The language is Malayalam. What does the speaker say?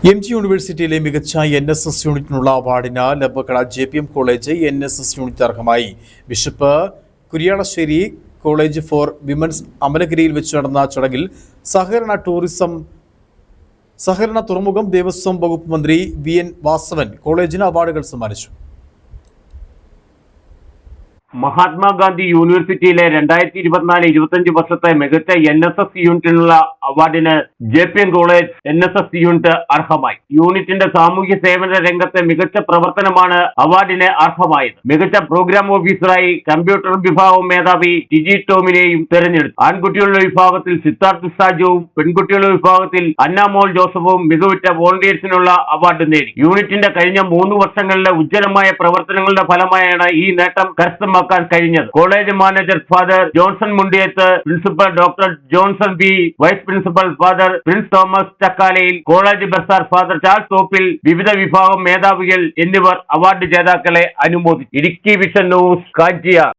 MG യൂണിവേഴ്സിറ്റിയിലെ മികച്ച NSS യൂണിറ്റിനുള്ള അവാർഡിന് ലബക്കട JPM കോളേജ് NSS യൂണിറ്റ് അർഹമായി. Bishop Kuriyalassery college for women's അമലഗിരിയിൽ വെച്ച് നടന്ന ചടങ്ങിൽ സഹകരണ തുറമുഖം ദേവസ്വം വകുപ്പ് മന്ത്രി VN വാസവൻ കോളേജിന് അവാർഡുകൾ സമ്മാനിച്ചു. മഹാത്മാഗാന്ധി യൂണിവേഴ്സിറ്റിയിലെ 2024-25 വർഷത്തെ മികച്ച NSS യൂണിറ്റിനുള്ള അവാർഡിന് JPM കോളേജ് NSS യൂണിറ്റ് അർഹമായി. യൂണിറ്റിന്റെ സാമൂഹ്യ സേവന രംഗത്തെ മികച്ച പ്രവർത്തനമാണ് അവാർഡിന് അർഹമായത്. മികച്ച പ്രോഗ്രാം ഓഫീസറായി കമ്പ്യൂട്ടർ വിഭാഗം മേധാവി ടിജി ടോമിനെയും തെരഞ്ഞെടുത്തു. ആൺകുട്ടികളുടെ വിഭാഗത്തിൽ സിദ്ധാർത്ഥ് സാജുവും പെൺകുട്ടികളുടെ വിഭാഗത്തിൽ അന്നാമോൾ ജോസഫും മികവുറ്റ വോളണ്ടിയേഴ്സിനുള്ള അവാർഡ് നേടി. യൂണിറ്റിന്റെ കഴിഞ്ഞ 3 വർഷങ്ങളിലെ ഉജ്ജ്വലമായ പ്രവർത്തനങ്ങളുടെ ഫലമായാണ് ഈ നേട്ടം കരസ്ഥമാക്കാൻ കഴിഞ്ഞത്. College manager father Johnson Mundiyath, principal doctor Johnson B, vice principal father Prince Thomas Chakkalayil, college bursar father Charles Thoppil, വിവിധ വിഭാഗം മേധാവികൾ എന്നിവർ അവാർഡ് ജേതാക്കളെ അനുമോദിച്ചു. Idukki vision news, Kanchiyar.